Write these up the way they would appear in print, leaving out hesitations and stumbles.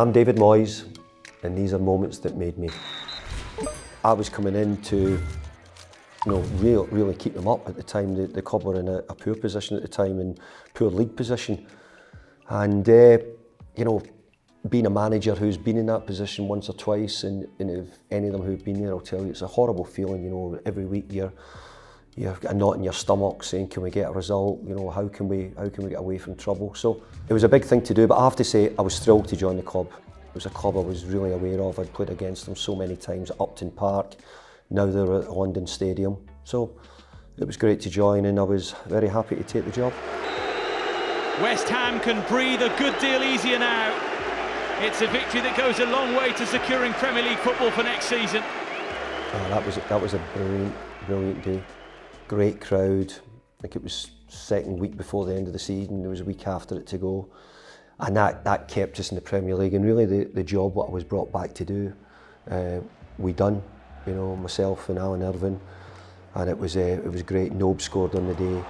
I'm David Moyes, and these are moments that made me. I was coming in to really keep them up at the time. The club were in a poor position at the time, and poor league position. And being a manager who's been in that position once or twice, and if any of them who've been there, I'll tell you, it's a horrible feeling. Every week you've got a knot in your stomach saying, can we get a result? How can we get away from trouble? So it was a big thing to do, but I have to say I was thrilled to join the club. It was a club I was really aware of. I'd played against them so many times at Upton Park. Now they're at London Stadium. So it was great to join, and I was very happy to take the job. West Ham can breathe a good deal easier now. It's a victory that goes a long way to securing Premier League football for next season. That was a brilliant day. Great crowd. I think it was second week before the end of the season. There was a week after it to go. And that kept us in the Premier League, and really the job what I was brought back to do, we done, myself and Alan Irvine, and it was great. Nobe scored on the day,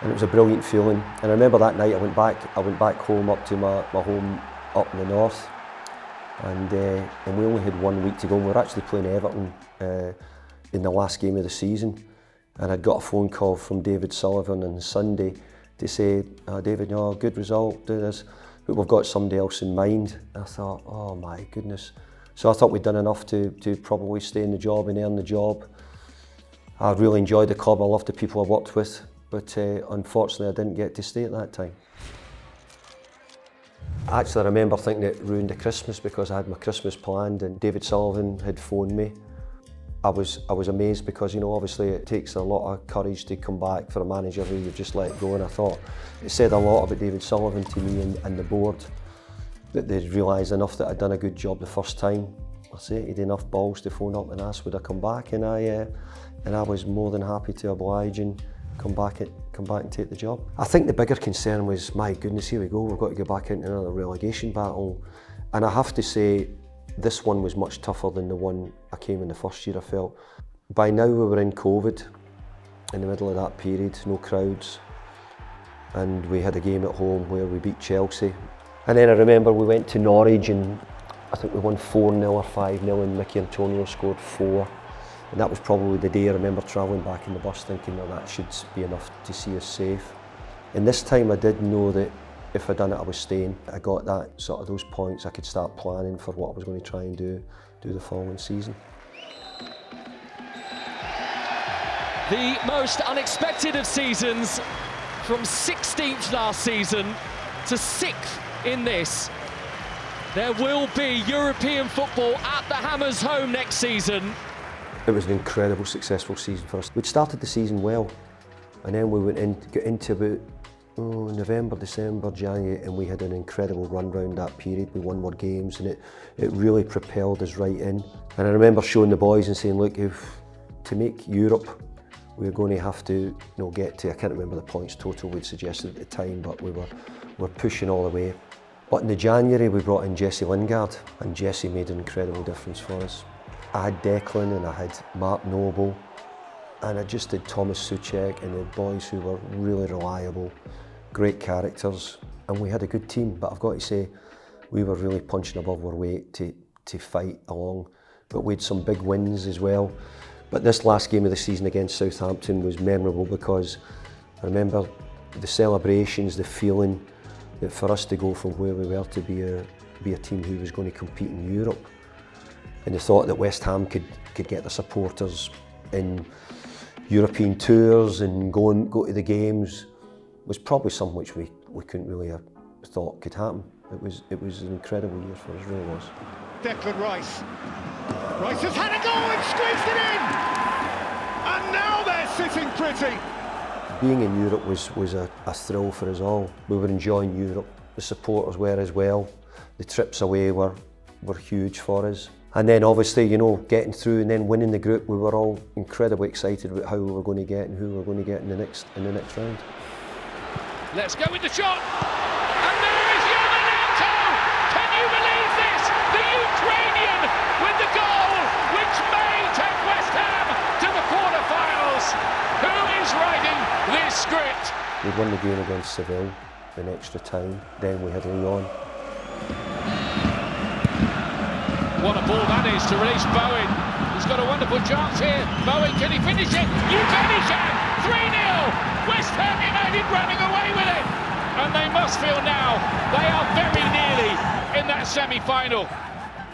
and it was a brilliant feeling. And I remember that night I went back home up to my home up in the north, and we only had 1 week to go. We were actually playing Everton in the last game of the season, and I'd got a phone call from David Sullivan on Sunday to say, David, good result, do this, but we've got somebody else in mind. And I thought, oh my goodness. So I thought we'd done enough to probably stay in the job and earn the job. I really enjoyed the club, I loved the people I worked with, but unfortunately I didn't get to stay at that time. Actually, I remember thinking it ruined the Christmas because I had my Christmas planned, and David Sullivan had phoned me. I was amazed because, obviously it takes a lot of courage to come back for a manager who you've just let go, and I thought it said a lot about David Sullivan to me and the board, that they'd realised enough that I'd done a good job the first time. I say he'd enough balls to phone up and ask would I come back, and I was more than happy to oblige and come back and take the job. I think the bigger concern was, my goodness, here we go, we've got to go back into another relegation battle, and I have to say this one was much tougher than the one I came in the first year, I felt. By now we were in COVID, in the middle of that period, no crowds, and we had a game at home where we beat Chelsea. And then I remember we went to Norwich, and I think we won 4-0 or 5-0, and Mickey Antonio scored 4. And that was probably the day I remember travelling back in the bus thinking, well, that should be enough to see us safe. And this time I did know that if I'd done it, I was staying. I got that sort of those points, I could start planning for what I was going to try and do the following season. The most unexpected of seasons, from 16th last season to 6th in this. There will be European football at the Hammers' home next season. It was an incredible, successful season for us. We'd started the season well, and then we got into about November, December, January, and we had an incredible run round that period. We won more games, and it really propelled us right in. And I remember showing the boys and saying, look, if to make Europe, we're going to have to get to, I can't remember the points total we'd suggested at the time, but we were pushing all the way. But in the January we brought in Jesse Lingard, and Jesse made an incredible difference for us. I had Declan and I had Mark Noble, and I just did Thomas Souček, and the boys who were really reliable, great characters, and we had a good team. But I've got to say, we were really punching above our weight to fight along. But we had some big wins as well. But this last game of the season against Southampton was memorable because I remember the celebrations, the feeling that for us to go from where we were to be a team who was going to compete in Europe, and the thought that West Ham could get their supporters in European tours and go to the games was probably something which we couldn't really have thought could happen. It was an incredible year for us, really was. Declan Rice. Rice has had a go and squeezed it in! And now they're sitting pretty! Being in Europe was a thrill for us all. We were enjoying Europe. The supporters were as well. The trips away were huge for us. And then obviously, getting through and then winning the group, we were all incredibly excited about how we were going to get and who we were going to get in the next round. Let's go with the shot! And there is Yamanenko! Can you believe this? The Ukrainian with the goal, which may take West Ham to the quarter-finals. Who is writing this script? We won the game against Seville in extra time. Then we had Lyon. What a ball that is to release Bowen. He's got a wonderful chance here. Bowen, can he finish it? You bet he can! 3-0! West Ham United running away with it! And they must feel now they are very nearly in that semi-final.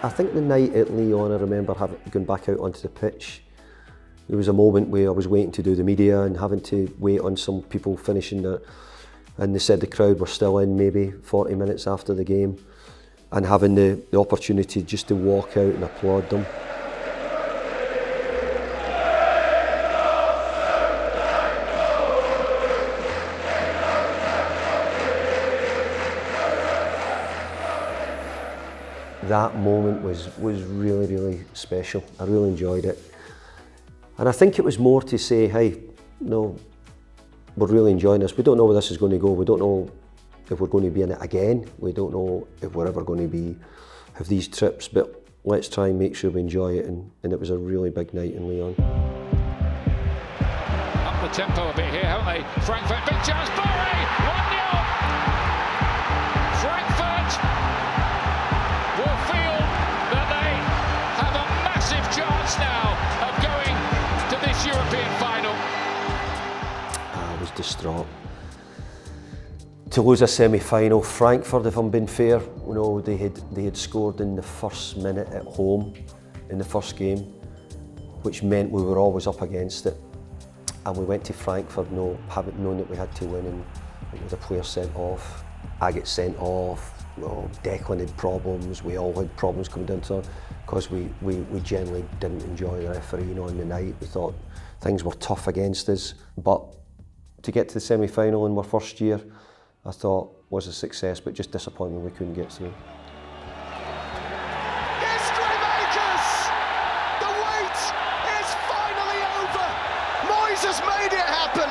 I think the night at Lyon, I remember going back out onto the pitch. There was a moment where I was waiting to do the media and having to wait on some people finishing their, and they said the crowd were still in maybe 40 minutes after the game, and having the opportunity just to walk out and applaud them. That moment was really, really special. I really enjoyed it. And I think it was more to say, hey, no, we're really enjoying this. We don't know where this is going to go. We don't know if we're going to be in it again. We don't know if we're ever going to have these trips, but let's try and make sure we enjoy it. And it was a really big night in Lyon. Up the tempo a bit here, haven't they? Frankfurt, big chance, Boré, 1-0. Frankfurt will feel that they have a massive chance now of going to this European final. I was distraught. To lose a semi-final, Frankfurt, if I'm being fair, you know, they had scored in the first minute at home in the first game, which meant we were always up against it. And we went to Frankfurt having known that we had to win, and there was a player sent off. I get sent off. Well, Declan had problems. We all had problems coming down to it because we generally didn't enjoy the refereeing on the night. We thought things were tough against us, but to get to the semi-final in our first year, I thought was a success, but just disappointing we couldn't get through. History makers! The wait is finally over! Moyes has made it happen!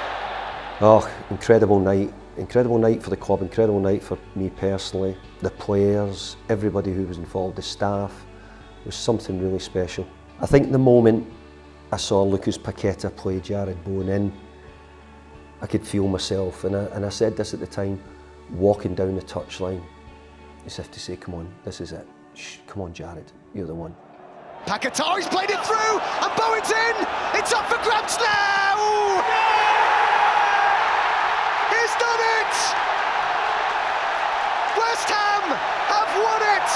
Oh, incredible night for the club, incredible night for me personally, the players, everybody who was involved, the staff. It was something really special. I think the moment I saw Lucas Paqueta play Jared Bowen in, I could feel myself, and I said this at the time, walking down the touchline, as if to say, come on, this is it. Shh, come on, Jared, you're the one. Paqueta, he's played it through, and Bowen's in! It's up for grabs now! He's done it! West Ham have won it!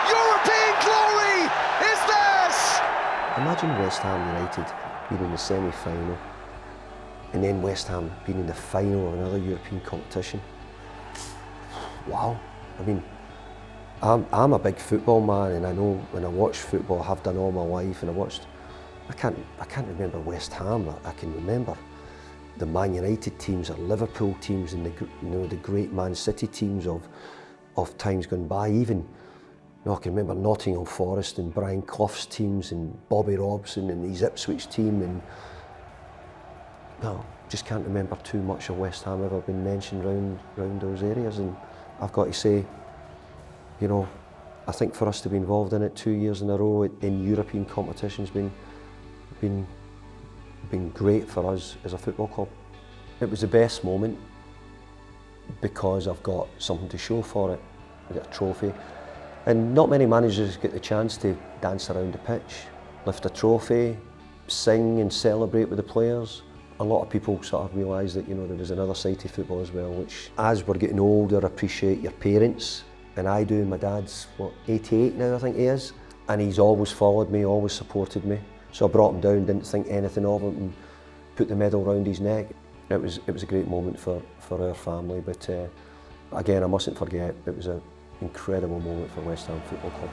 European glory is theirs! Imagine West Ham United being in the semi-final, and then West Ham being in the final of another European competition. Wow. I mean, I'm a big football man, and I know when I watch football, I have done all my life, and I can't remember West Ham. I can remember the Man United teams, or Liverpool teams, and the great Man City teams of times gone by. Even I can remember Nottingham Forest and Brian Clough's teams, and Bobby Robson and his Ipswich team, and no, just can't remember too much of West Ham ever been mentioned round those areas. And I've got to say, you know, I think for us to be involved in it 2 years in a row in European competitions been great for us as a football club. It was the best moment because I've got something to show for it. I got a trophy, and not many managers get the chance to dance around the pitch, lift a trophy, sing and celebrate with the players. A lot of people sort of realise that, you know, there was another side to football as well, which as we're getting older, appreciate your parents, and I do. My dad's, 88 now, I think he is, and he's always followed me, always supported me. So I brought him down, didn't think anything of him, and put the medal round his neck. It was a great moment for our family, but again, I mustn't forget, it was an incredible moment for West Ham Football Club.